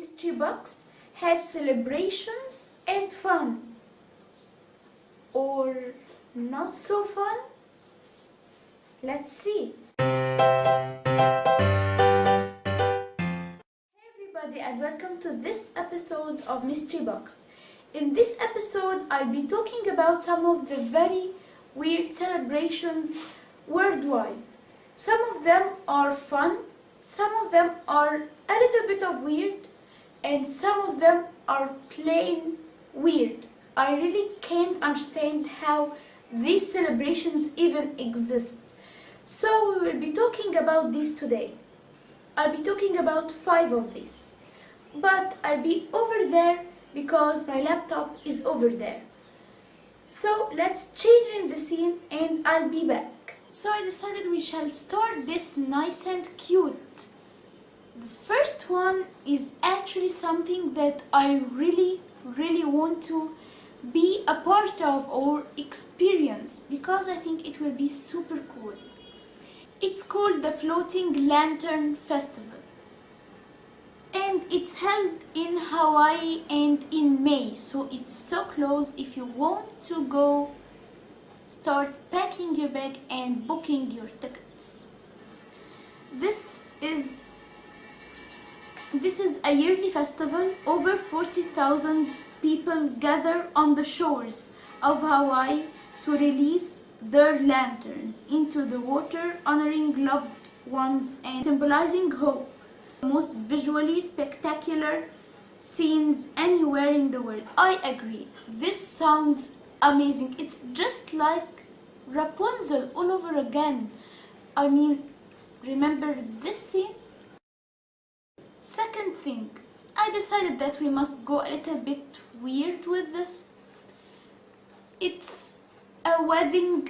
mystery box has celebrations and fun. Or not so fun? Let's see. Hey everybody, and welcome to this episode of Mystery Box. In this episode, I'll be talking about some of the very weird celebrations worldwide. Some of them are fun, some of them are a little bit of weird, and some of them are plain weird. I really can't understand how these celebrations even exist. So we will be talking about these today. I'll be talking about 5 of these. But I'll be over there because my laptop is over there. So let's change in the scene and I'll be back. So I decided we shall start this nice and cute. The first one is actually something that I really want to be a part of or experience because I think it will be super cool. It's called the Floating Lantern Festival. And it's held in Hawaii and in May, so it's so close. If you want to go, start packing your bag and booking your tickets. This is a yearly festival. Over 40,000 people gather on the shores of Hawaii to release their lanterns into the water, honoring loved ones and symbolizing hope. The most visually spectacular scenes anywhere in the world. I agree. This sounds amazing. It's just like Rapunzel all over again. I mean, remember this scene? Second thing, I decided that we must go a little bit weird with this. It's a wedding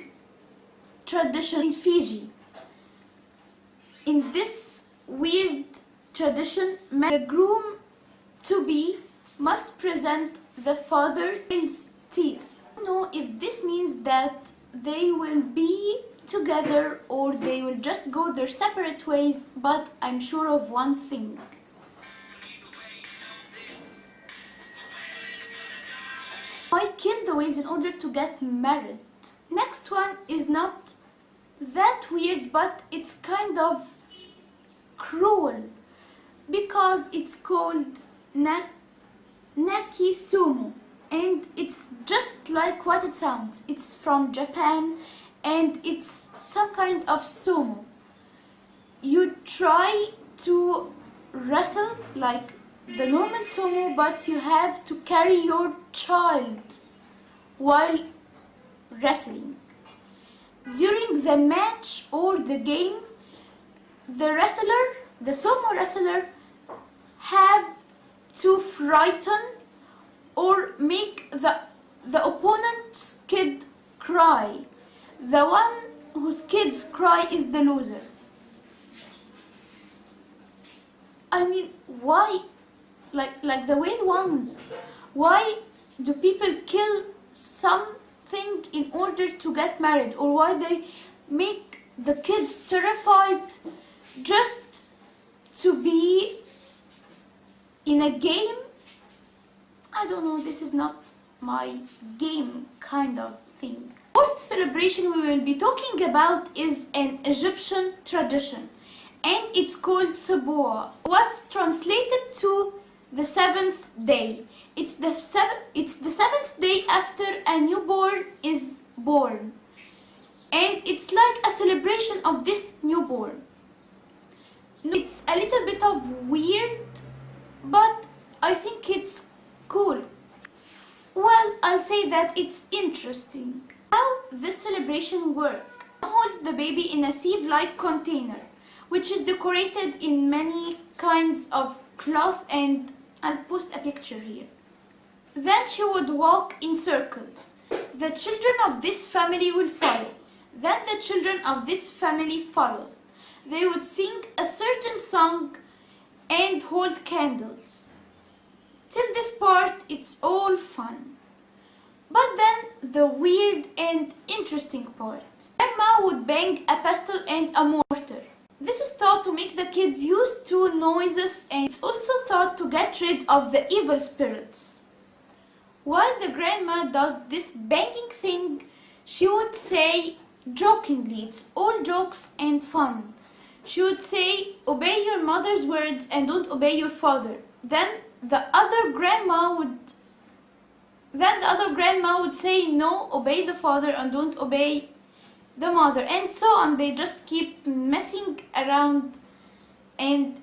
tradition in Fiji. In this weird tradition, the groom-to-be must present the father's teeth. I don't know if this means that they will be together or they will just go their separate ways, but I'm sure of one thing. Why kill the whales in order to get married? Next one is not that weird, but it's kind of cruel because it's called Nakisumu, and it's just like what it sounds. It's from Japan and it's some kind of sumo. You try to wrestle like the normal sumo, but you have to carry your child while wrestling. During the match or the game, the sumo wrestler, have to frighten or make the opponent's kid cry. The one whose kids cry is the loser. I mean, why? Like the whale ones. Why do people kill something in order to get married? Or why they make the kids terrified just to be in a game? I don't know, this is not my game kind of thing. Fourth celebration we will be talking about is an Egyptian tradition, and it's called Sabor. What's translated to the 7th day. It's the 7th day after a newborn is born, and it's like a celebration of this newborn. It's a little bit of weird, but I think it's cool. Well, I'll say that it's interesting. How this celebration works? Mom holds the baby in a sieve-like container, which is decorated in many kinds of cloth, and I'll post a picture here. Then she would walk in circles. The children of this family will follow. Then the children of this family follows. They would sing a certain song and hold candles. Till this part, it's all fun. But then the weird and interesting part. Grandma would bang a pestle and a mortar. This is thought to make the kids used to noises, and it's also thought to get rid of the evil spirits. While the grandma does this banging thing, she would say jokingly, it's all jokes and fun. She would say, obey your mother's words and don't obey your father. Then the other grandma would say, no, obey the father and don't obey the mother, and so on. They just keep messing around and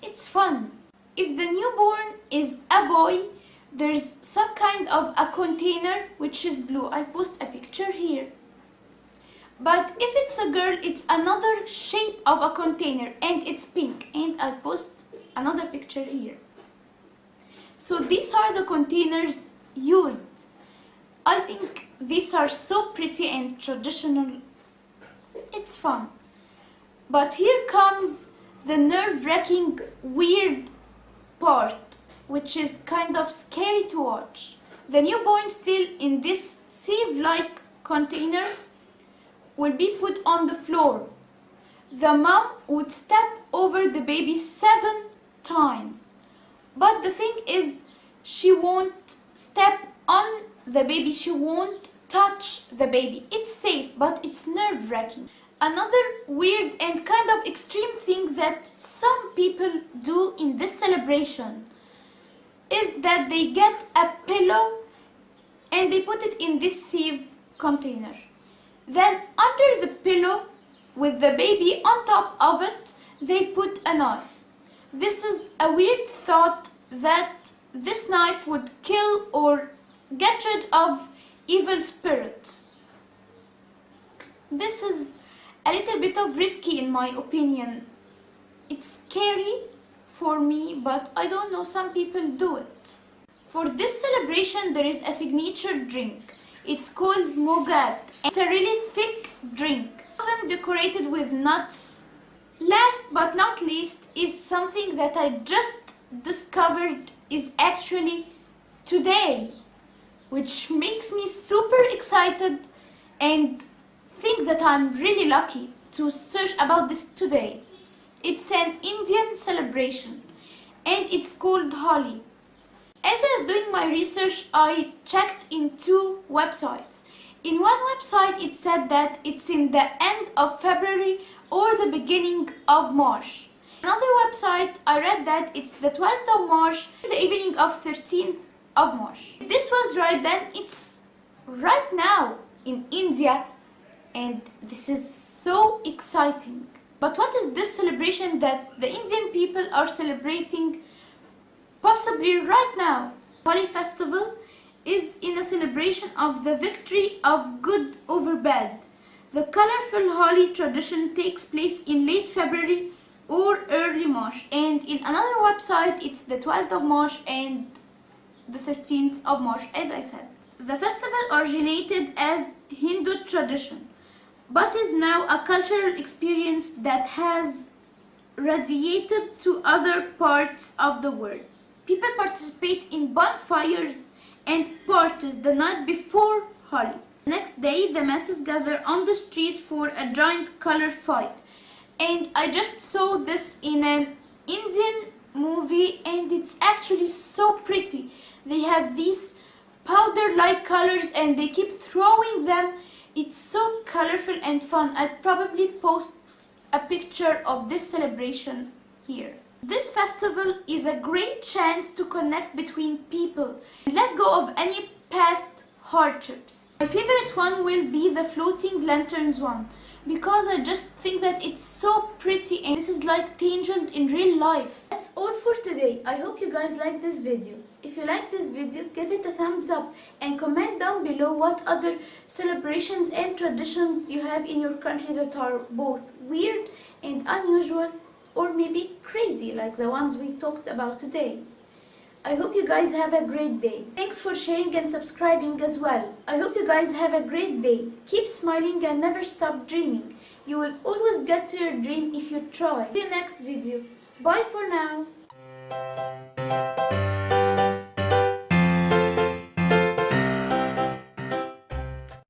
it's fun. If the newborn is a boy, there's some kind of a container which is blue. I'll post a picture here. But if it's a girl, it's another shape of a container and it's pink, and I'll post another picture here. So these are the containers used. I think these are so pretty and traditional. It's fun. But here comes the nerve-wracking, weird part, which is kind of scary to watch. The newborn still in this sieve-like container will be put on the floor. The mom would step over the baby 7 times. But the thing is, she won't step on the baby, she won't touch the baby. It's safe, but it's nerve-wracking. Another weird and kind of extreme thing that some people do in this celebration is that they get a pillow and they put it in this sieve container. Then under the pillow, with the baby on top of it, they put a knife. This is a weird thought that this knife would kill or get rid of evil spirits. This is a little bit of risky in my opinion. It's scary for me, but I don't know, some people do it. For this celebration there is a signature drink. It's called mogat. It's a really thick drink, often decorated with nuts. Last but not least is something that I just discovered is actually today, which makes me super excited and think that I'm really lucky to search about this today. It's an Indian celebration and it's called Holi. As I was doing my research, I checked in 2 websites. In one website it said that it's in the end of February or the beginning of March. Another website I read that it's the 12th of March, the evening of 13th of March. If this was right, then it's right now in India, and this is so exciting. But what is this celebration that the Indian people are celebrating possibly right now? Holi festival is in a celebration of the victory of good over bad. The colorful Holi tradition takes place in late February or early March, and in another website it's the 12th of March and the 13th of March, as I said. The festival originated as Hindu tradition, but is now a cultural experience that has radiated to other parts of the world. People participate in bonfires and parties the night before Holi. The next day, the masses gather on the street for a giant color fight. And I just saw this in an Indian movie, and it's actually so pretty. They have these powder-like colors and they keep throwing them. It's so colorful and fun. I'll probably post a picture of this celebration here. This festival is a great chance to connect between people and let go of any past hardships. My favorite one will be the floating lanterns one, because I just think that it's so pretty and this is like tangled in real life. That's all for today. I hope you guys like this video. If you like this video, give it a thumbs up and comment down below what other celebrations and traditions you have in your country that are both weird and unusual, or maybe crazy like the ones we talked about today. I hope you guys have a great day. Thanks for sharing and subscribing as well. I hope you guys have a great day. Keep smiling and never stop dreaming. You will always get to your dream if you try. See you next video. Bye for now.